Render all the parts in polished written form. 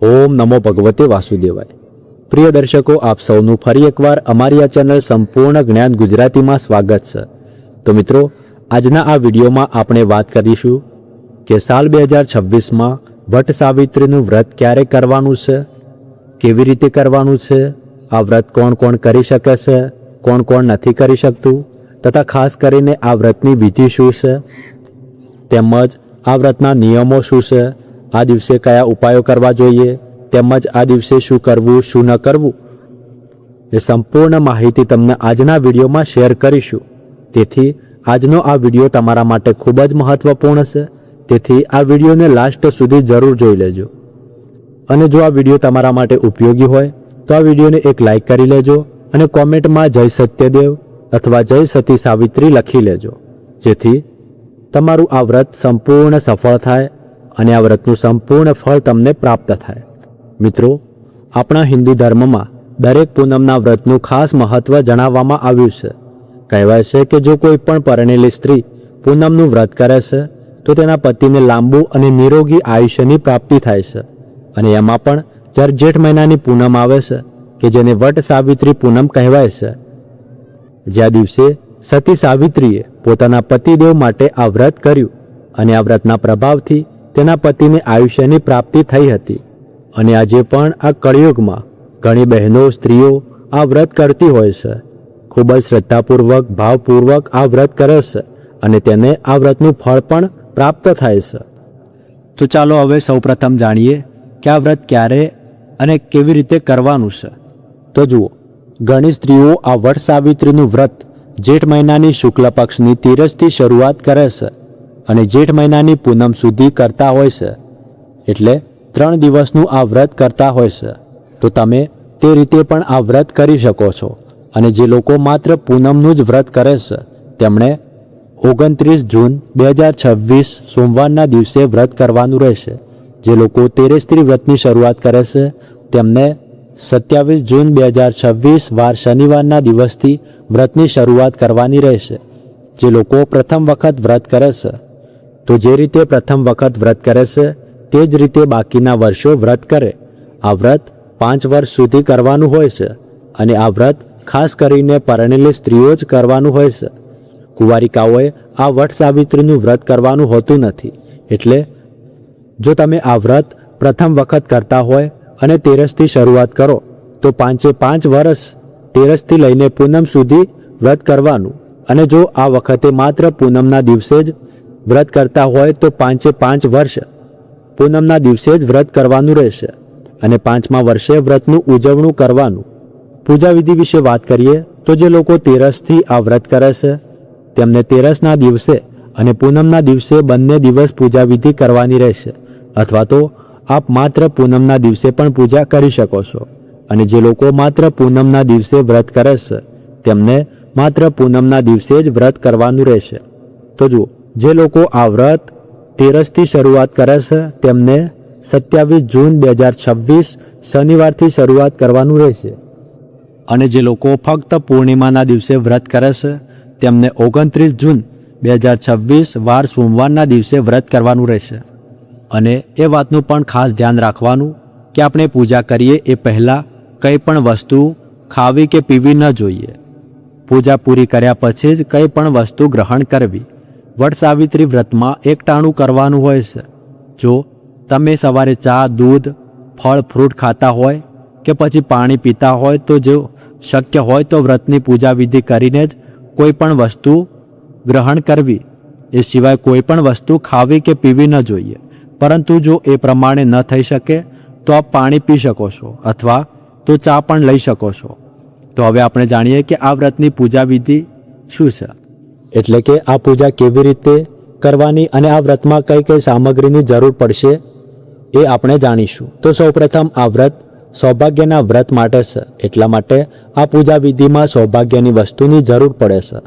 ओम नमो भगवते वासुदेवाय। प्रिय दर्शकों, आप सौનું ફરી એકવાર અમારી આ ચેનલ સંપૂર્ણ જ્ઞાન ગુજરાતીમાં સ્વાગત છે। તો મિત્રો, આજના આ વિડીયોમાં આપણે વાત કરીશું કે સાલ 2026માં વટ સાવિત્રીનું વ્રત ક્યારે કરવાનું છે, કેવી રીતે કરવાનું છે, આ વ્રત કોણ કોણ કરી શકે છે, કોણ કોણ નથી કરી શકતું, તથા ખાસ કરીને આ વ્રતની વિધિ શું છે, તેમજ આ વ્રતના નિયમો શું છે, આ દિવસે કયા ઉપાયો કરવા જોઈએ, તેમજ આ દિવસે શું કરવું શું ન કરવું, એ સંપૂર્ણ માહિતી તમને આજના વિડીયોમાં શેર કરીશું। તેથી આજનો આ વિડીયો તમારા માટે ખૂબ જ મહત્વપૂર્ણ છે, તેથી આ વિડીયોને લાસ્ટ સુધી જરૂર જોઈ લેજો। અને જો આ વિડીયો તમારા માટે ઉપયોગી હોય તો આ વિડીયોને એક લાઈક કરી લેજો અને કોમેન્ટમાં જય સત્યદેવ અથવા જય સતી સાવિત્રી લખી લેજો, જેથી તમારું આ વ્રત સંપૂર્ણ સફળ થાય અને આ વ્રતનું સંપૂર્ણ ફળ તમને પ્રાપ્ત થાય। મિત્રો, આપણા હિન્દુ ધર્મમાં દરેક પૂનમના વ્રતનું ખાસ મહત્વ જણાવવામાં આવ્યું છે। કહેવાય છે કે જો કોઈ પણ પરણેલી સ્ત્રી પૂનમનું વ્રત કરે છે તો તેના પતિને લાંબુ અને નિરોગી આયુષ્યની પ્રાપ્તિ થાય છે। અને એમાં પણ જ્યારે જેઠ મહિનાની પૂનમ આવે છે કે જેને વટ સાવિત્રી પૂનમ કહેવાય છે, જ્યાં દિવસે સતી સાવિત્રીએ પોતાના પતિદેવ માટે આ વ્રત કર્યું અને આ વ્રતના પ્રભાવથી તેના પતિને આયુષ્યની પ્રાપ્તિ થઈ હતી। અને આજે પણ આ કળિયુગમાં ઘણી બહેનો સ્ત્રીઓ આ વ્રત કરતી હોય છે, ખૂબ જ શ્રદ્ધાપૂર્વક ભાવપૂર્વક આ વ્રત કરે છે અને તેને આ વ્રતનું ફળ પણ પ્રાપ્ત થાય છે। તો ચાલો હવે સૌપ્રથમ જાણીએ કે આ વ્રત ક્યારે અને કેવી રીતે કરવાનું છે। તો જુઓ, ઘણી સ્ત્રીઓ આ વટ સાવિત્રીનું વ્રત જેઠ મહિનાની શુક્લ પક્ષની તીરસથી શરૂઆત કરે છે અને જેઠ મહિનાની પૂનમ સુધી કરતા હોય છે, એટલે 3 દિવસનું આ વ્રત કરતા હોય છે। તો તમે તે રીતે પણ આ વ્રત કરી શકો છો। અને જે લોકો માત્ર પૂનમનું જ વ્રત કરે છે તેમણે 29 જૂન 2026 સોમવારના દિવસે વ્રત કરવાનું રહેશે। જે લોકો તેરેસ્ત્રી વ્રતની શરૂઆત કરે છે તેમને 27 જૂન 2026 વાર શનિવારના દિવસથી વ્રતની શરૂઆત કરવાની રહેશે। જે લોકો પ્રથમ વખત વ્રત કરે છે તો જે રીતે પ્રથમ વખત વ્રત કરે છે તે જ રીતે બાકીના વર્ષો વ્રત કરે। આ વ્રત 5 વર્ષ સુધી કરવાનું હોય છે અને આ વ્રત ખાસ કરીને પરણેલી સ્ત્રીઓ જ કરવાનું હોય છે। કુંવારિકાઓએ આ વટ સાવિત્રીનું વ્રત કરવાનું હોતું નથી। એટલે જો તમે આ વ્રત પ્રથમ વખત કરતા હોય અને તેરસથી શરૂઆત કરો તો 5 વર્ષ તેરસથી લઈને પૂનમ સુધી વ્રત કરવાનું। અને જો આ વખતે માત્ર પૂનમના દિવસે જ વ્રત કરતા હોય તો 5 વર્ષ પૂનમના દિવસે જ વ્રત કરવાનું રહેશે અને 5મા વર્ષે વ્રતનું ઉજવણું કરવાનું। પૂજા વિધિ વિશે વાત કરીએ તો જે લોકો તેરસથી આ વ્રત કરે છે તેમને તેરસના દિવસે અને પૂનમના દિવસે બંને દિવસ પૂજા વિધિ કરવાની રહેશે, અથવા તો આપ માત્ર પૂનમના દિવસે પણ પૂજા કરી શકો છો। અને જે લોકો માત્ર પૂનમના દિવસે વ્રત કરે છે તેમને માત્ર પૂનમના દિવસે જ વ્રત કરવાનું રહેશે। તો જુઓ, જે લોકો આ વ્રત તેરસથી શરૂઆત કરે છે તેમને 27 જૂન 2026 શનિવારથી શરૂઆત કરવાનું રહેશે। અને જે લોકો ફક્ત પૂર્ણિમાના દિવસે વ્રત કરે છે તેમને 29 જૂન 2026 વાર સોમવારના દિવસે વ્રત કરવાનું રહેશે। અને એ વાતનું પણ ખાસ ધ્યાન રાખવાનું કે આપણે પૂજા કરીએ એ પહેલાં કંઈ પણ વસ્તુ ખાવી કે પીવી ન જોઈએ। પૂજા પૂરી કર્યા પછી જ કંઈ પણ વસ્તુ ગ્રહણ કરવી। વટ સાવિત્રી વ્રતમાં એક ટાણું કરવાનું હોય છે। જો તમે સવારે ચા, દૂધ, ફળ, ફ્રૂટ ખાતા હોય કે પછી પાણી પીતા હોય તો જો શક્ય હોય તો વ્રતની પૂજા વિધિ કરીને જ કોઈ પણ વસ્તુ ગ્રહણ કરવી। એ સિવાય કોઈ પણ વસ્તુ ખાવી કે પીવી ન જોઈએ। પરંતુ જો એ પ્રમાણે ન થઈ શકે તો આપ પાણી પી શકો છો અથવા તો ચા પણ લઈ શકો છો। તો હવે આપણે જાણીએ કે આ વ્રતની પૂજા વિધિ શું છે, એટલે કે આ પૂજા કેવી રીતે કરવાની અને આ વ્રતમાં કઈ કઈ સામગ્રીની જરૂર પડશે એ આપણે જાણીશું। તો સૌપ્રથમ આ વ્રત સૌભાગ્યના વ્રત માટે છે, એટલા માટે આ પૂજા વિધિમાં સૌભાગ્યની વસ્તુની જરૂર પડે છે।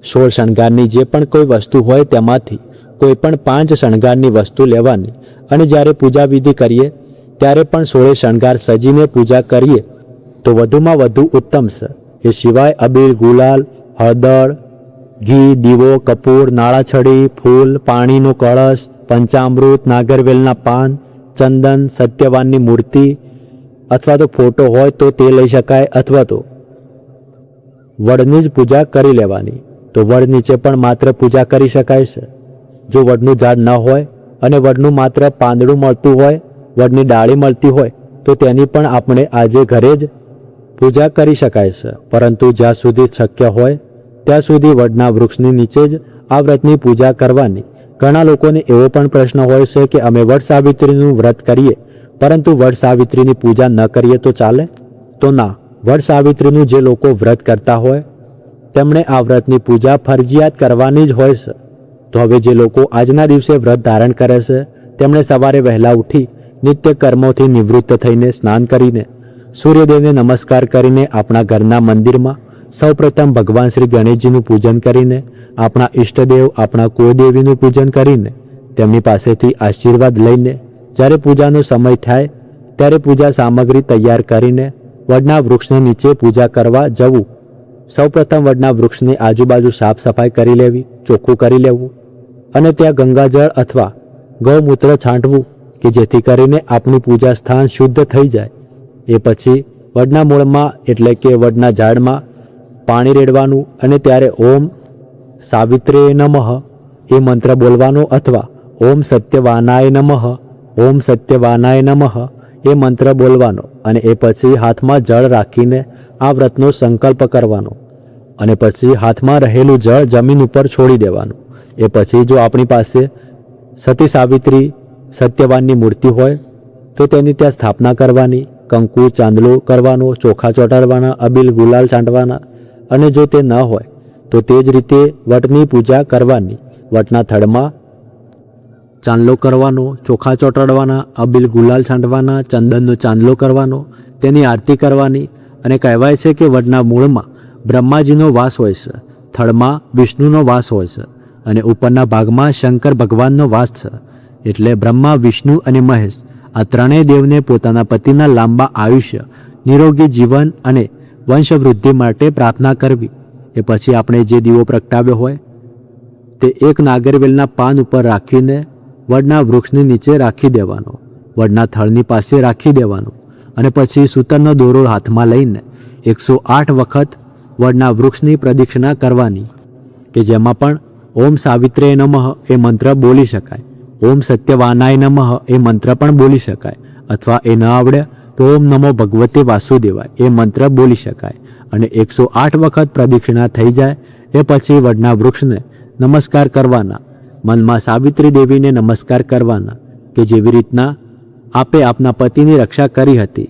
16 શણગારની જે પણ કોઈ વસ્તુ હોય તેમાંથી કોઈ પણ 5 શણગારની વસ્તુ લેવાની અને જ્યારે પૂજા વિધિ કરીએ ત્યારે પણ 16 શણગાર સજીને પૂજા કરીએ તો વધુમાં વધુ ઉત્તમ છે। એ સિવાય અબીલ, ગુલાલ, હળદર, ઘી, દીવો, કપૂર, નાળાછડી, ફૂલ, પાણીનો કળશ, પંચામૃત, નાગરવેલના પાન, ચંદન, સત્યવાનની મૂર્તિ અથવા તો ફોટો હોય તો તે લઈ શકાય, અથવા તો વડની જ પૂજા કરી લેવાની. તો વડ નીચે પણ માત્ર પૂજા કરી શકાય છે. જો વડનું ઝાડ ન હોય અને વડનું માત્ર પાંદડું મળતું હોય, વડની ડાળી મળતી હોય, તો તેની પણ આપણે આજે ઘરે જ પૂજા કરી શકાય છે. પરંતુ જ્યાં સુધી શક્ય હોય ત્યાં સુધી વડના વૃક્ષની નીચે જ આ વ્રતની પૂજા કરવાની. ઘણા લોકોને એવો પણ પ્રશ્ન હોય છે કે અમે વડ સાવિત્રીનું વ્રત કરીએ પરંતુ વડ સાવિત્રીની પૂજા ન કરીએ તો ચાલે? તો ના, વડ સાવિત્રીનું જે લોકો વ્રત કરતા હોય તેમણે આ વ્રતની પૂજા ફરજિયાત કરવાની જ હોય છે. તો હવે જે લોકો આજના દિવસે વ્રત ધારણ કરે છે તેમણે સવારે વહેલા ઉઠી નિત્ય કર્મોથી નિવૃત્ત થઈને સ્નાન કરીને સૂર્યદેવને નમસ્કાર કરીને આપણા ઘરના મંદિરમાં સૌપ્રથમ ભગવાન શ્રી ગણેશજીનું પૂજન કરીને, આપણા ઈષ્ટદેવ, આપણા કુળદેવીનું પૂજન કરીને, તેમની પાસેથી આશીર્વાદ લઈને જ્યારે પૂજાનો સમય થાય ત્યારે પૂજા સામગ્રી તૈયાર કરીને વડના વૃક્ષને નીચે પૂજા કરવા જવું. સૌપ્રથમ વડના વૃક્ષની આજુબાજુ સાફ સફાઈ કરી લેવી, ચોખ્ખું કરી લેવું અને ત્યાં ગંગાજળ અથવા ગૌમૂત્ર છાંટવું કે જેથી કરીને આપણી પૂજા સ્થાન શુદ્ધ થઈ જાય. એ પછી વડના મૂળમાં એટલે કે વડના ઝાડમાં પાણી રેડવાનું અને ત્યારે ઓમ સાવિત્રેય નમઃ એ મંત્ર બોલવાનો અથવા ઓમ સત્યવાનાય નમઃ, ઓમ સત્યવાનાય નમઃ એ મંત્ર બોલવાનો અને એ પછી હાથમાં જળ રાખીને આ વ્રતનો સંકલ્પ કરવાનો અને પછી હાથમાં રહેલું જળ જમીન ઉપર છોડી દેવાનું. એ પછી જો આપણી પાસે સતી સાવિત્રી, સત્યવાનની મૂર્તિ હોય તો તેની ત્યાં સ્થાપના કરવાની, કંકુ ચાંદલો કરવાનો, ચોખા ચોંટાડવાના, અબીલ ગુલાલ છાંટવાના અને જો તે ન હોય તો તે જ રીતે વટની પૂજા કરવાની. વટના થડમાં ચાંદલો કરવાનો, ચોખા ચોંટાડવાના, અબીલ ગુલાલ છાંટવાના, ચંદનનો ચાંદલો કરવાનો, તેની આરતી કરવાની. અને કહેવાય છે કે વડના મૂળમાં બ્રહ્માજીનો વાસ હોય છે, થડમાં વિષ્ણુનો વાસ હોય છે અને ઉપરના ભાગમાં શંકર ભગવાનનો વાસ છે. એટલે બ્રહ્મા, વિષ્ણુ અને મહેશ આ ત્રણેય દેવને પોતાના પતિના લાંબા આયુષ્ય, નિરોગી જીવન અને વંશવૃદ્ધિ માટે પ્રાર્થના કરવી. એ પછી આપણે જે દીવો પ્રગટાવ્યો હોય તે એક નાગરવેલના પાન ઉપર રાખીને વડના વૃક્ષની નીચે રાખી દેવાનો, વડના થડની પાસે રાખી દેવાનો અને પછી સૂતરનો દોરો હાથમાં લઈને 108 વખત વડના વૃક્ષની પ્રદક્ષિણા કરવાની કે જેમાં પણ ઓમ સાવિત્રેય નમઃ એ મંત્ર બોલી શકાય, ઓમ સત્યવાનાય નમઃ એ મંત્ર પણ બોલી શકાય અથવા એ ન આવડે તો ઓમ નમો ભગવતે વાસુદેવાય એ મંત્ર બોલી શકાય. અને 108 વખત પ્રદક્ષિણા થઈ જાય એ પછી વડના વૃક્ષને નમસ્કાર કરવાના, મનમાં સાવિત્રી દેવીને નમસ્કાર કરવાના કે જેવી રીતના આપે આપના પતિની રક્ષા કરી હતી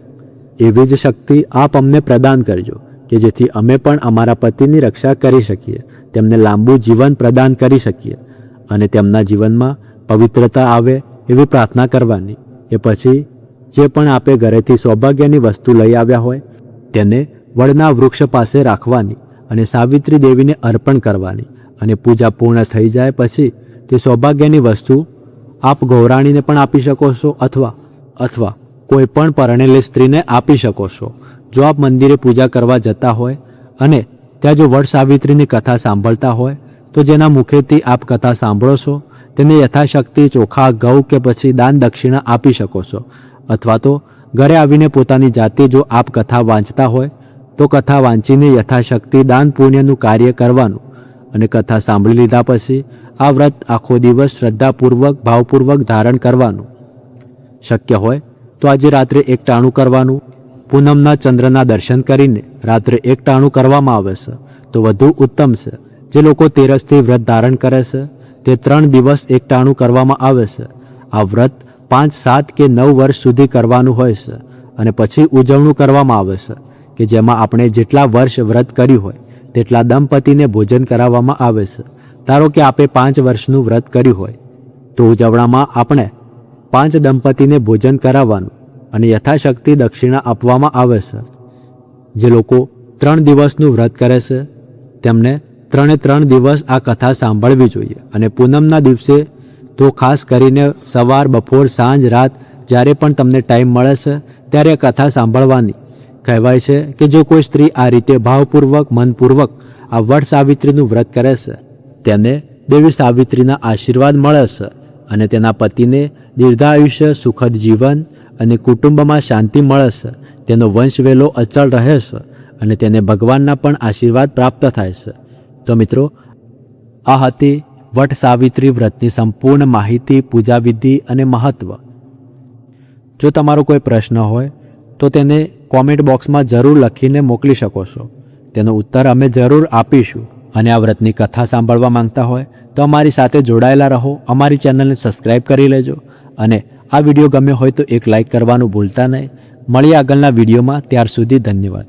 એવી જ શક્તિ આપ અમને પ્રદાન કરજો કે જેથી અમે પણ અમારા પતિની રક્ષા કરી શકીએ, તેમને લાંબુ જીવન પ્રદાન કરી શકીએ અને તેમના જીવનમાં પવિત્રતા આવે એવી પ્રાર્થના કરવાની. એ પછી જે પણ આપે ઘરેથી સૌભાગ્યની વસ્તુ લઈ આવ્યા હોય તેને વડના વૃક્ષ પાસે રાખવાની અને સાવિત્રી દેવીને અર્પણ કરવાની અને પૂજા પૂર્ણ થઈ જાય પછી તે સૌભાગ્યની વસ્તુ આપ ગૌરાણીને પણ આપી શકો છો અથવા કોઈ પણ પરણેલી સ્ત્રીને આપી શકો છો. જો આપ મંદિરે પૂજા કરવા જતા હોય અને ત્યાં જો વડ સાવિત્રીની કથા સાંભળતા હોય તો જેના મુખેથી આપ કથા સાંભળો છો તેને યથાશક્તિ ચોખા, ઘઉં કે પછી દાન દક્ષિણા આપી શકો છો. અથવા તો ઘરે આવીને પોતાની જાતે જો આપ કથા વાંચતા હોય તો કથા વાંચીને યથાશક્તિ દાન પુણ્યનું કાર્ય કરવાનું અને કથા સાંભળી લીધા પછી આ વ્રત આખો દિવસ શ્રદ્ધાપૂર્વક, ભાવપૂર્વક ધારણ કરવાનું. શક્ય હોય તો આજે રાત્રે 1 ટાણું કરવાનું. પૂનમના ચંદ્રના દર્શન કરીને રાત્રે 1 ટાણું કરવામાં આવે છે તો વધુ ઉત્તમ છે. જે લોકો તેરસથી વ્રત ધારણ કરે છે તે 3 દિવસ 1 ટાણું કરવામાં આવે છે. આ વ્રત 5, 7 કે 9 વર્ષ સુધી કરવાનું હોય છે અને પછી ઉજવણું કરવામાં આવે છે કે જેમાં આપણે જેટલા વર્ષ વ્રત કર્યું હોય તેટલા દંપતીને ભોજન કરાવવામાં આવે છે. ધારો કે આપે 5 વર્ષનું વ્રત કર્યું હોય તો ઉજવણામાં આપણે 5 દંપતીને ભોજન કરાવવાનું અને યથાશક્તિ દક્ષિણા આપવામાં આવે છે. જે લોકો 3 દિવસનું વ્રત કરે છે તેમને 3 દિવસ આ કથા સાંભળવી જોઈએ અને પૂનમના દિવસે તો ખાસ કરીને સવાર, બપોર, સાંજ, રાત જ્યારે પણ તમને ટાઈમ મળે છે ત્યારે કથા સાંભળવાની. કહેવાય છે કે જો કોઈ સ્ત્રી આ રીતે ભાવપૂર્વક, મનપૂર્વક આ વડ સાવિત્રીનું વ્રત કરે છે તેને દેવી સાવિત્રીના આશીર્વાદ મળે છે અને તેના પતિને દીર્ઘાયુષ્ય, સુખદ જીવન અને કુટુંબમાં શાંતિ મળે છે. તેનો વંશવેલો અચળ રહે છે અને તેને ભગવાનના પણ આશીર્વાદ પ્રાપ્ત થાય છે. તો મિત્રો, આ હતી વટ સાવિત્રી વ્રતની સંપૂર્ણ માહિતી, પૂજાવિધિ અને મહત્ત્વ. જો તમારો કોઈ પ્રશ્ન હોય તો તેને કોમેન્ટ બોક્સમાં જરૂર લખીને મોકલી શકો છો. તેનો ઉત્તર અમે જરૂર આપીશું. અને આ વ્રતની કથા સાંભળવા માંગતા હોય તો અમારી સાથે જોડાયેલા રહો. અમારી ચેનલને સબસ્ક્રાઈબ કરી લેજો અને આ વિડીયો ગમ્યો હોય તો એક લાઈક કરવાનું ભૂલતા નહીં. મળીએ આગળના વિડીયોમાં. ત્યાર સુધી ધન્યવાદ.